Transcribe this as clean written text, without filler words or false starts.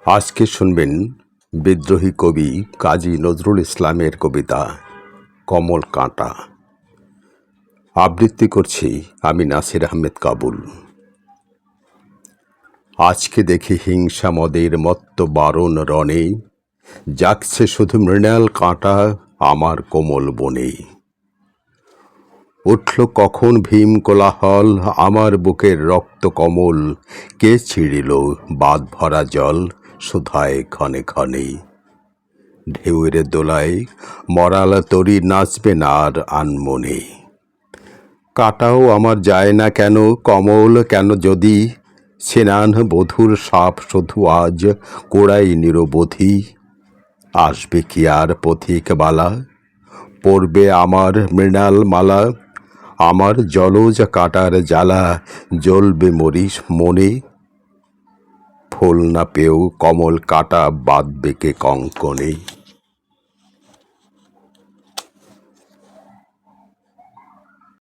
আজকে শুনবেন বিদ্রোহী কবি কাজী নজরুল ইসলামের কবিতা কমল কাঁটা। আবৃত্তি করছি আমি নাসির আহমেদ কাবুল। আজকে দেখি হিংসা মদের মত্ত বারণ রণে, জাগছে শুধু মৃণাল কাঁটা আমার কোমল বনে। উঠল কখন ভীম কোলাহল, আমার বুকের রক্ত কমল কে ছিঁড়িল বাঁধ ভরা জল সুধায় ক্ষণে ক্ষণে। ঢেউয়ের দোলায় মরাল তরি নাচবে না আর আনমনে। কাটাও আমার যায় না কেন কমল কেন যদি, সেনান বধুর সাপ শুধু আজ কোড়াই নিরবধি। আসবে কি আর পথিক বালা, পড়বে আমার মৃণাল মালা, আমার জলজ কাটার জ্বালা জ্বলবে মরিস মনে। ফুল না পেয়েও কমল কাটা বাঁধবে কে কঙ্কনে।